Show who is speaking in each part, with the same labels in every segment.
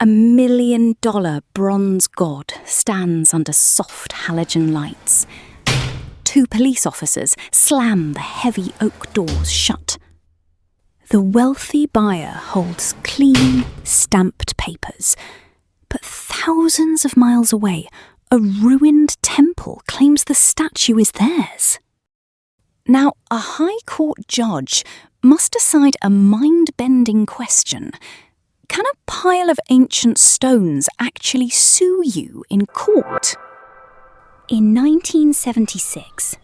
Speaker 1: A $1 million bronze god stands under soft halogen lights. 2 police officers slam the heavy oak doors shut. The wealthy buyer holds clean, stamped papers. But thousands of miles away, a ruined temple claims the statue is theirs. Now, a High Court judge must decide a mind-bending question. Can a pile of ancient stones actually sue you in court? In 1976,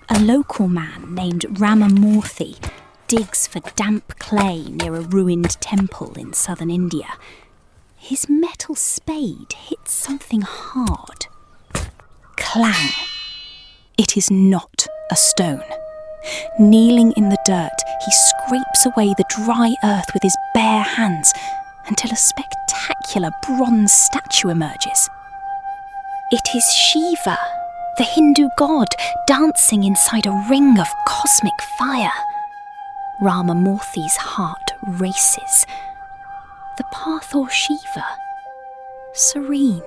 Speaker 1: a local man named Ramamurthy digs for damp clay near a ruined temple in southern India. His metal spade hits something hard. Clang! It is not a stone. Kneeling in the dirt, he scrapes away the dry earth with his bare hands until a spectacular bronze statue emerges. It is Shiva, the Hindu god, dancing inside a ring of cosmic fire. Ramamurthy's heart races. The Pathor Shiva, serene.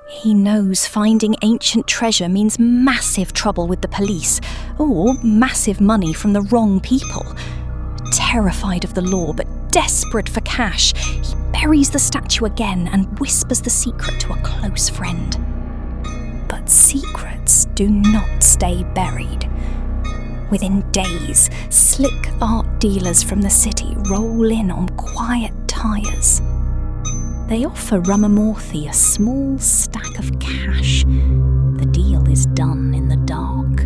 Speaker 1: He knows finding ancient treasure means massive trouble with the police, or massive money from the wrong people. Terrified of the law, but desperate for cash, he buries the statue again and whispers the secret to a close friend. But secrets do not stay buried. Within days, slick art dealers from the city roll in on quiet tyres. They offer Ramamurthy a small stack of cash. The deal is done in the dark.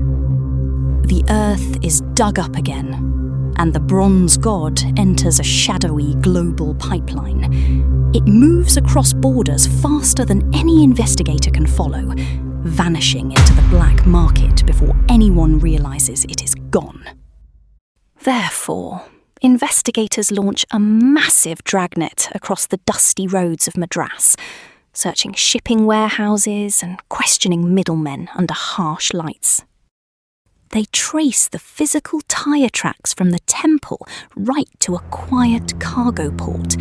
Speaker 1: The earth is dug up again, and the bronze god enters a shadowy global pipeline. It moves across borders faster than any investigator can follow, vanishing into the black market before anyone realises it is gone. Therefore, investigators launch a massive dragnet across the dusty roads of Madras, searching shipping warehouses and questioning middlemen under harsh lights. They trace the physical tyre tracks from the temple right to a quiet cargo port.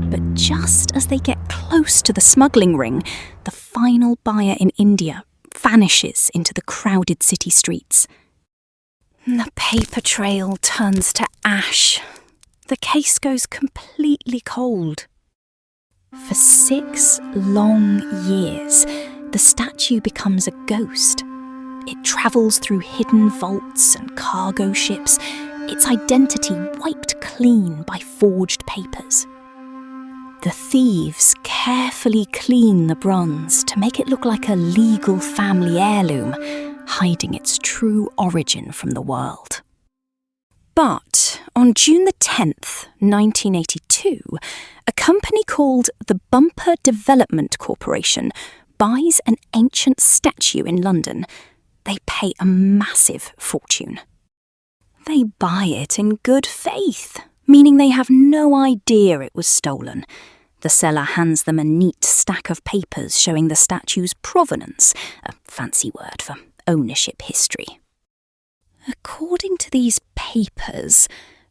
Speaker 1: But just as they get close to the smuggling ring, the final buyer in India vanishes into the crowded city streets. The paper trail turns to ash. The case goes completely cold. For 6 long years, the statue becomes a ghost. It travels through hidden vaults and cargo ships, its identity wiped clean by forged papers. The thieves carefully clean the bronze to make it look like a legal family heirloom, hiding its true origin from the world. But on June the 10th, 1982, a company called the Bumper Development Corporation buys an ancient statue in London. They pay a massive fortune. They buy it in good faith, meaning they have no idea it was stolen. The seller hands them a neat stack of papers showing the statue's provenance, a fancy word for ownership history. According to these papers,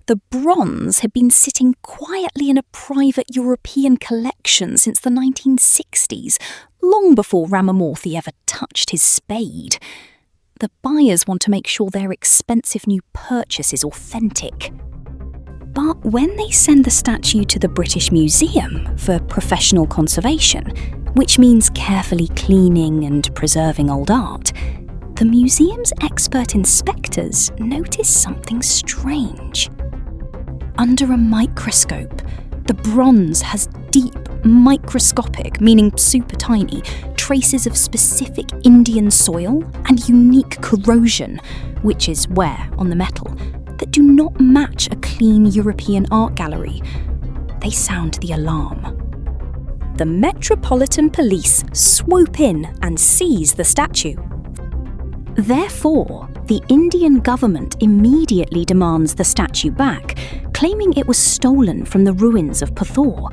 Speaker 1: the bronze had been sitting quietly in a private European collection since the 1960s, long before Ramamurthy ever touched his spade. The buyers want to make sure their expensive new purchase is authentic. But when they send the statue to the British Museum for professional conservation, which means carefully cleaning and preserving old art, the museum's expert inspectors notice something strange. Under a microscope, the bronze has deep, microscopic, meaning super tiny, traces of specific Indian soil and unique corrosion, which is wear on the metal, that do not match a clean European art gallery. They sound the alarm. The Metropolitan Police swoop in and seize the statue. Therefore, the Indian government immediately demands the statue back, claiming it was stolen from the ruins of Pathor.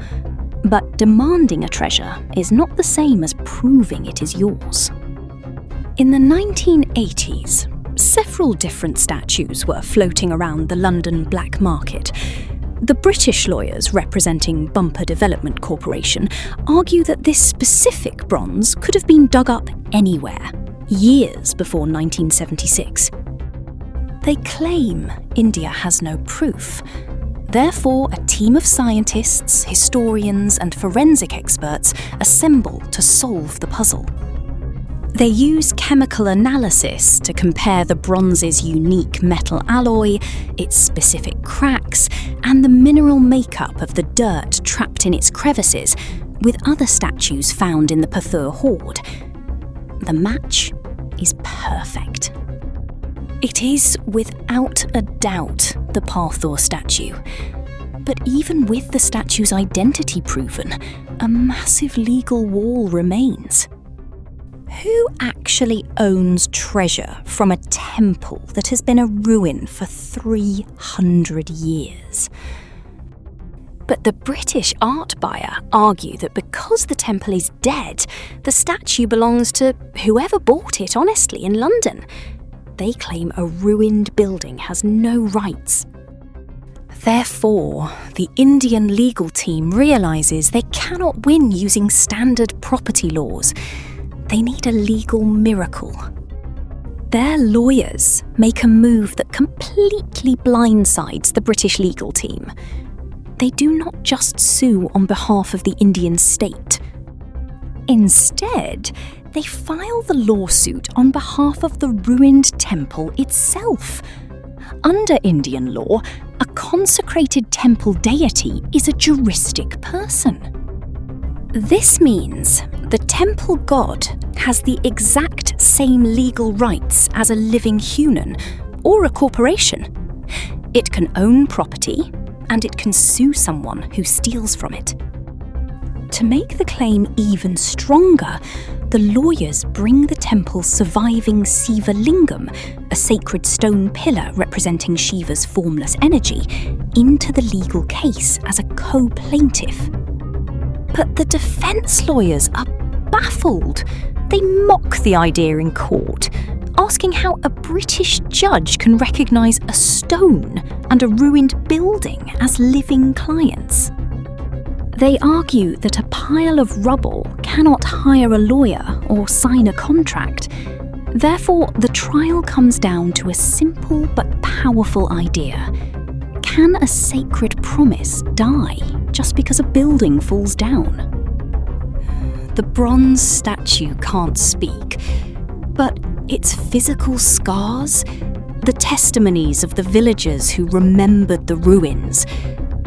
Speaker 1: But demanding a treasure is not the same as proving it is yours. In the 1980s, several different statues were floating around the London black market. The British lawyers representing Bumper Development Corporation argue that this specific bronze could have been dug up anywhere, years before 1976. They claim India has no proof. Therefore, a team of scientists, historians, and forensic experts assemble to solve the puzzle. They use chemical analysis to compare the bronze's unique metal alloy, its specific cracks, and the mineral makeup of the dirt trapped in its crevices with other statues found in the Pathur hoard. The match is perfect. It is, without a doubt, the Pathur statue. But even with the statue's identity proven, a massive legal wall remains. Who actually owns treasure from a temple that has been a ruin for 300 years? But the British art buyer argue that because the temple is dead, the statue belongs to whoever bought it honestly in London. They claim a ruined building has no rights. Therefore, the Indian legal team realises they cannot win using standard property laws. They need a legal miracle. Their lawyers make a move that completely blindsides the British legal team. They do not just sue on behalf of the Indian state. Instead, they file the lawsuit on behalf of the ruined temple itself. Under Indian law, a consecrated temple deity is a juristic person. This means the temple god has the exact same legal rights as a living human or a corporation. It can own property, and it can sue someone who steals from it. To make the claim even stronger, the lawyers bring the temple's surviving Siva Lingam, a sacred stone pillar representing Shiva's formless energy, into the legal case as a co-plaintiff. But the defence lawyers are baffled. They mock the idea in court, asking how a British judge can recognise a stone and a ruined building as living clients. They argue that a pile of rubble cannot hire a lawyer or sign a contract. Therefore, the trial comes down to a simple but powerful idea. Can a sacred promise die just because a building falls down? The bronze statue can't speak, but its physical scars, the testimonies of the villagers who remembered the ruins,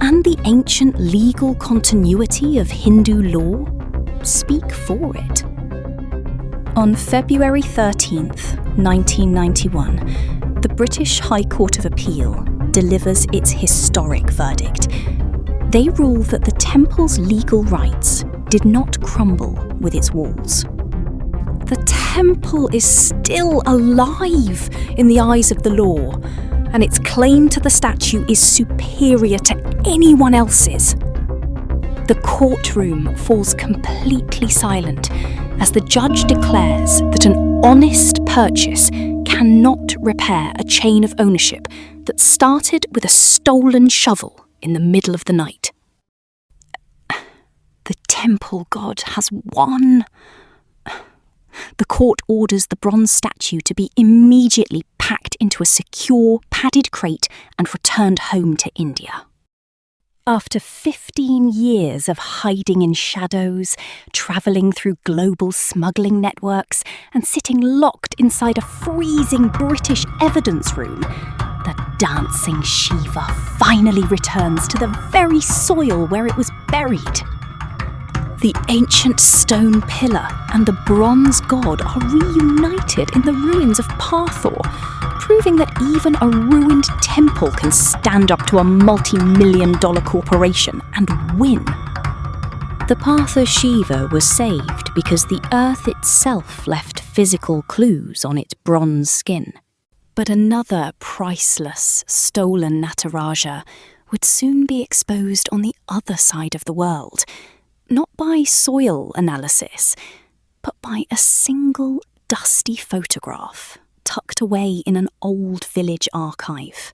Speaker 1: and the ancient legal continuity of Hindu law speak for it. On February 13th, 1991, the British High Court of Appeal delivers its historic verdict. They rule that the temple's legal rights did not crumble with its walls. The temple is still alive in the eyes of the law, and its claim to the statue is superior to anyone else's. The courtroom falls completely silent as the judge declares that an honest purchase cannot repair a chain of ownership that started with a stolen shovel in the middle of the night. The temple god has won. The court orders the bronze statue to be immediately packed into a secure, padded crate and returned home to India. After 15 years of hiding in shadows, travelling through global smuggling networks, and sitting locked inside a freezing British evidence room, the dancing Shiva finally returns to the very soil where it was buried. The ancient stone pillar and the bronze god are reunited in the ruins of Pathur, proving that even a ruined temple can stand up to a multi-million-dollar corporation and win. The Pathur Shiva was saved because the earth itself left physical clues on its bronze skin. But another priceless, stolen Nataraja would soon be exposed on the other side of the world, not by soil analysis, but by a single dusty photograph tucked away in an old village archive.